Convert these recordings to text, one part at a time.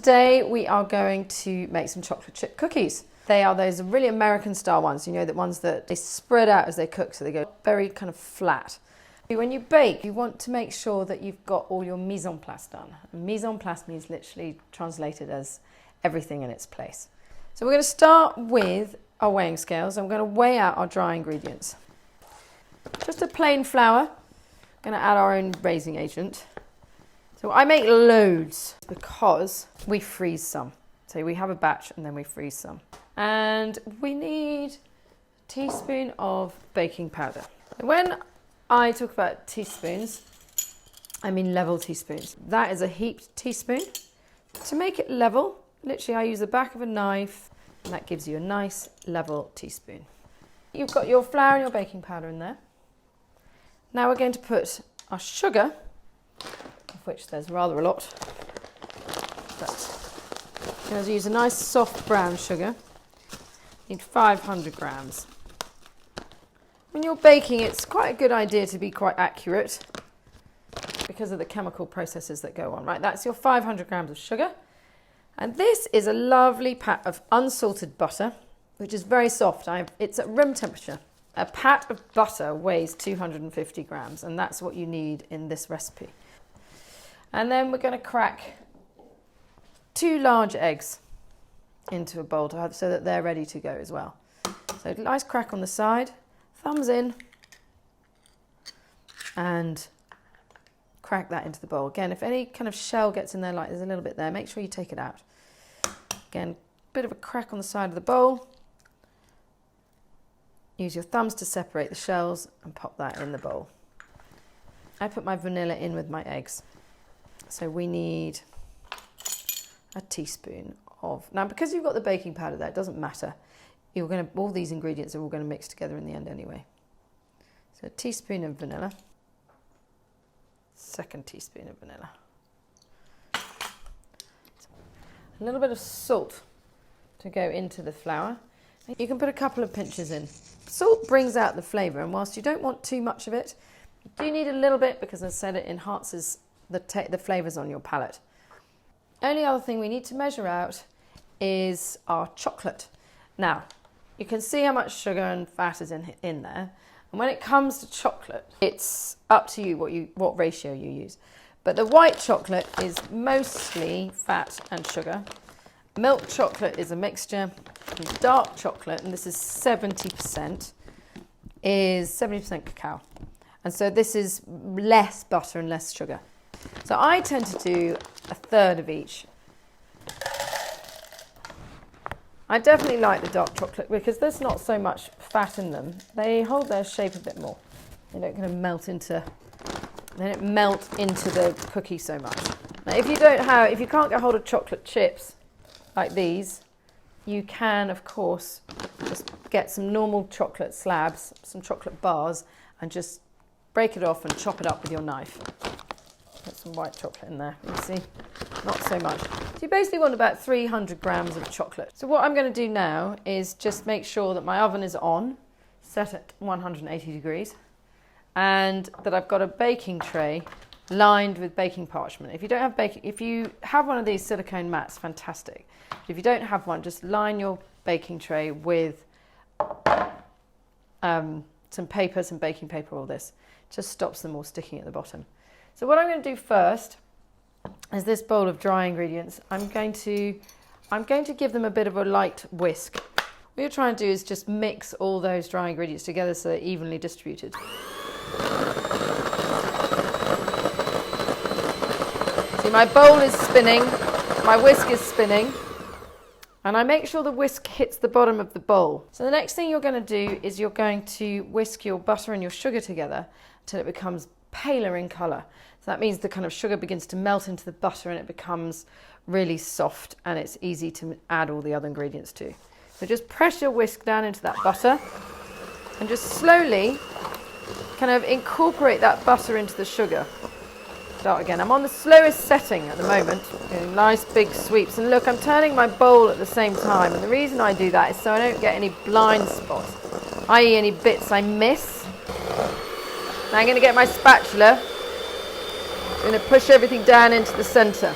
today we are going to make some chocolate chip cookies. They are those really American style ones, you know, the ones that they spread out as they cook, so they go very kind of flat. When you bake, you want to make sure that you've got all your mise en place done. And mise en place means literally translated as everything in its place. So we're going to start with our weighing scales. I'm going to weigh out our dry ingredients. Just a plain flour. I'm going to add our own raising agent. So I make loads because we freeze some. So we have a batch and then we freeze some. And we need a teaspoon of baking powder. When I talk about teaspoons, I mean level teaspoons. That is a heaped teaspoon. To make it level, literally I use the back of a knife and that gives you a nice level teaspoon. You've got your flour and your baking powder in there. Now we're going to put our sugar, of which there's rather a lot. But I'm going to use a nice soft brown sugar. You need 500 grams. When you're baking, it's quite a good idea to be quite accurate because of the chemical processes that go on, right? That's your 500 grams of sugar. And this is a lovely pat of unsalted butter, which is very soft. It's at room temperature. A pat of butter weighs 250 grams, and that's what you need in this recipe. And then we're going to crack 2 large eggs into a bowl so that they're ready to go as well. So nice crack on the side. Thumbs in and crack that into the bowl. Again, if any kind of shell gets in there, like there's a little bit there, make sure you take it out. Again, bit of a crack on the side of the bowl. Use your thumbs to separate the shells and pop that in the bowl. I put my vanilla in with my eggs. So we need a teaspoon of, now because you've got the baking powder there, it doesn't matter. All these ingredients are all going to mix together in the end anyway. So a teaspoon of vanilla, second teaspoon of vanilla. A little bit of salt to go into the flour. You can put a couple of pinches in. Salt brings out the flavour, and whilst you don't want too much of it, you do need a little bit because, as I said, it enhances the flavours on your palate. Only other thing we need to measure out is our chocolate. Now, you can see how much sugar and fat is in there. And when it comes to chocolate, it's up to you what ratio you use. But the white chocolate is mostly fat and sugar. Milk chocolate is a mixture. And dark chocolate, and this is 70%, is 70% cacao. And so this is less butter and less sugar. So I tend to do a third of each. I definitely like the dark chocolate because there's not so much fat in them. They hold their shape a bit more. They don't kind of melt into the cookie so much. Now, if you can't get hold of chocolate chips like these, you can, of course, just get some normal chocolate slabs, some chocolate bars, and just break it off and chop it up with your knife. Put some white chocolate in there, you see, not so much. So you basically want about 300 grams of chocolate. So what I'm going to do now is just make sure that my oven is on, set at 180 degrees, and that I've got a baking tray lined with baking parchment. If you have one of these silicone mats, fantastic. But if you don't have one, just line your baking tray with some paper, some baking paper, all this. Just stops them all sticking at the bottom. So what I'm going to do first is this bowl of dry ingredients. I'm going to give them a bit of a light whisk. What you're trying to do is just mix all those dry ingredients together so they're evenly distributed. See, my bowl is spinning, my whisk is spinning, and I make sure the whisk hits the bottom of the bowl. So the next thing you're going to do is you're going to whisk your butter and your sugar together until it becomes paler in colour. So that means the kind of sugar begins to melt into the butter and it becomes really soft and it's easy to add all the other ingredients to. So just press your whisk down into that butter and just slowly kind of incorporate that butter into the sugar. Start again. I'm on the slowest setting at the moment, doing nice big sweeps. And look, I'm turning my bowl at the same time. And the reason I do that is so I don't get any blind spots, i.e. any bits I miss. Now I'm going to get my spatula. I'm going to push everything down into the centre.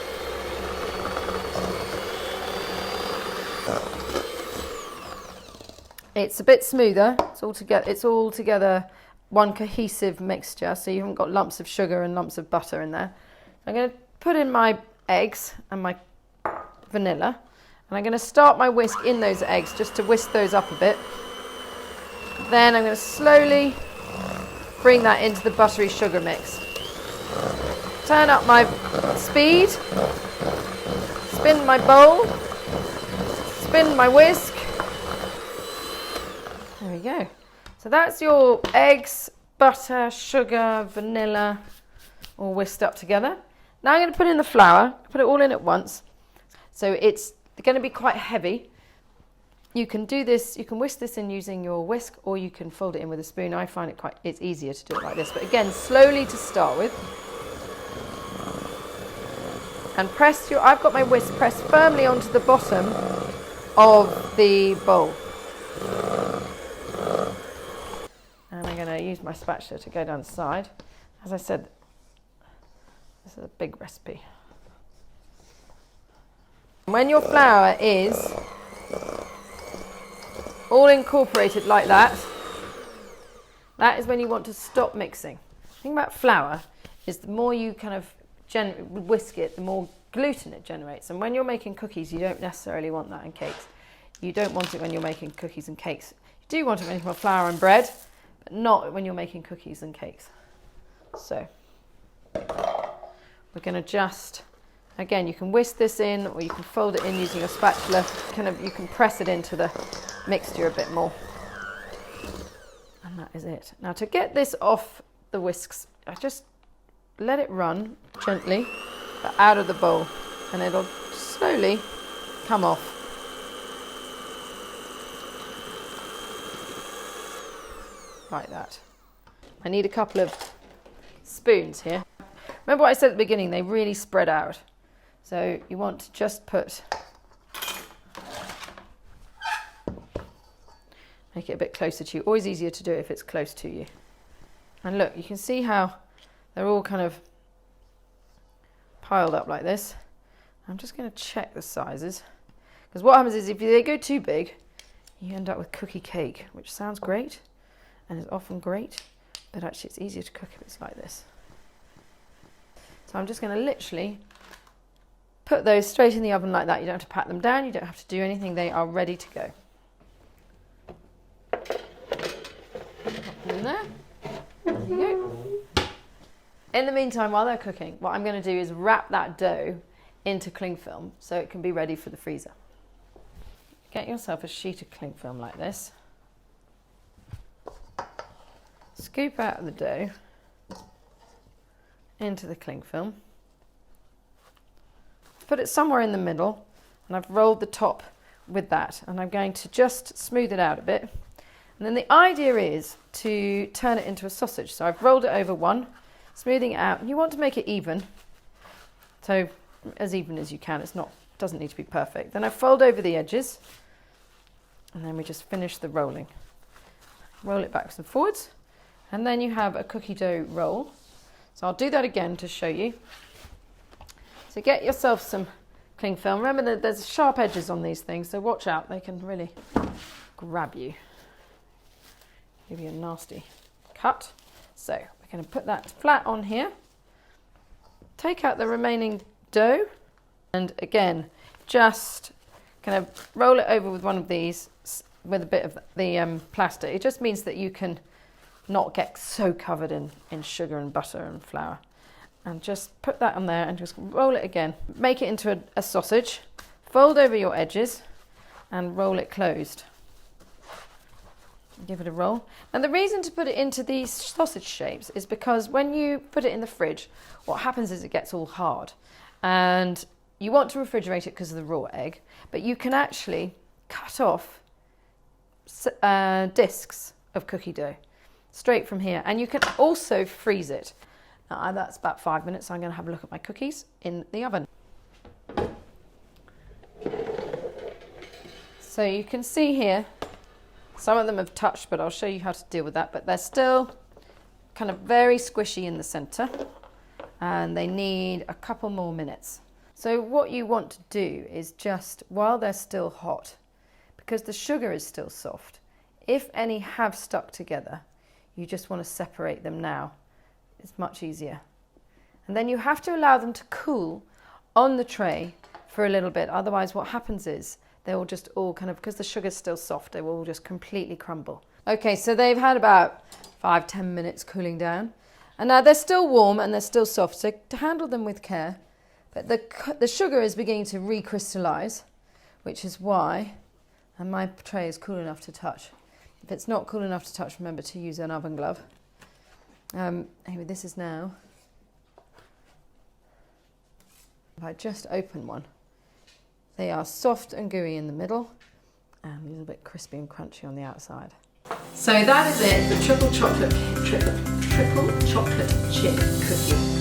it's a bit smoother. It's all together one cohesive mixture, so you haven't got lumps of sugar and lumps of butter in there. I'm going to put in my eggs and my vanilla, and I'm going to start my whisk in those eggs just to whisk those up a bit. Then I'm going to slowly bring that into the buttery sugar mix. Turn up my speed, spin my bowl, spin my whisk. There we go. So that's your eggs, butter, sugar, vanilla, all whisked up together. Now I'm going to put in the flour, put it all in at once. So it's going to be quite heavy. You can do this, you can whisk this in using your whisk, or you can fold it in with a spoon. I find it's easier to do it like this. But again, slowly to start with. And I've got my whisk pressed firmly onto the bottom of the bowl. And I'm going to use my spatula to go down the side. As I said, this is a big recipe. When your flour is all incorporated like that, that is when you want to stop mixing. The thing about flour is the more you kind of whisk it, the more gluten it generates. And when you're making cookies, you don't necessarily want that in cakes. You don't want it when you're making cookies and cakes. You do want it when you're making flour and bread, but not when you're making cookies and cakes. So we're going to just, again, you can whisk this in, or you can fold it in using a spatula. You can press it into the mixture a bit more. And that is it. Now to get this off the whisks, I just let it run gently, but out of the bowl, and it'll slowly come off. Like that. I need a couple of spoons here. Remember what I said at the beginning, they really spread out. So you want to just make it a bit closer to you. Always easier to do it if it's close to you. And look, you can see how they're all kind of piled up like this. I'm just going to check the sizes, because what happens is if they go too big, you end up with cookie cake, which sounds great and is often great, but actually it's easier to cook if it's like this. So I'm just going to literally put those straight in the oven like that. You don't have to pat them down, you don't have to do anything, they are ready to go. Pop them in there. There you go. In the meantime, while they're cooking, what I'm going to do is wrap that dough into cling film so it can be ready for the freezer. Get yourself a sheet of cling film like this. Scoop out the dough into the cling film. Put it somewhere in the middle, and I've rolled the top with that, and I'm going to just smooth it out a bit. And then the idea is to turn it into a sausage. So I've rolled it over one, smoothing it out. You want to make it even, so as even as you can. Doesn't need to be perfect. Then I fold over the edges, and then we just finish the rolling. Roll it backwards and forwards, and then you have a cookie dough roll. So I'll do that again to show you. So get yourself some cling film. Remember that there's sharp edges on these things, so watch out, they can really grab you. Give you a nasty cut. So we're going to put that flat on here. Take out the remaining dough, and again, just kind of roll it over with one of these with a bit of the plastic. It just means that you can not get so covered in sugar and butter and flour. And just put that on there and just roll it again. Make it into a sausage, fold over your edges and roll it closed. Give it a roll. And the reason to put it into these sausage shapes is because when you put it in the fridge, what happens is it gets all hard. And you want to refrigerate it because of the raw egg, but you can actually cut off discs of cookie dough straight from here, and you can also freeze it. Now, that's about 5 minutes, so I'm going to have a look at my cookies in the oven. So you can see here, some of them have touched, but I'll show you how to deal with that, but they're still kind of very squishy in the center, and they need a couple more minutes. So what you want to do is just, while they're still hot, because the sugar is still soft, If any have stuck together, you just want to separate them now. It's much easier. And then you have to allow them to cool on the tray for a little bit. Otherwise what happens is they will just all kind of, because the sugar's still soft, they will all just completely crumble. Okay, so they've had about 5-10 minutes cooling down. And now they're still warm and they're still soft, so to handle them with care. But the sugar is beginning to recrystallize, which is why, and my tray is cool enough to touch. If it's not cool enough to touch, remember to use an oven glove. Anyway, this is now, if I just open one, they are soft and gooey in the middle and a little bit crispy and crunchy on the outside. So that is it, the triple chocolate chip cookie.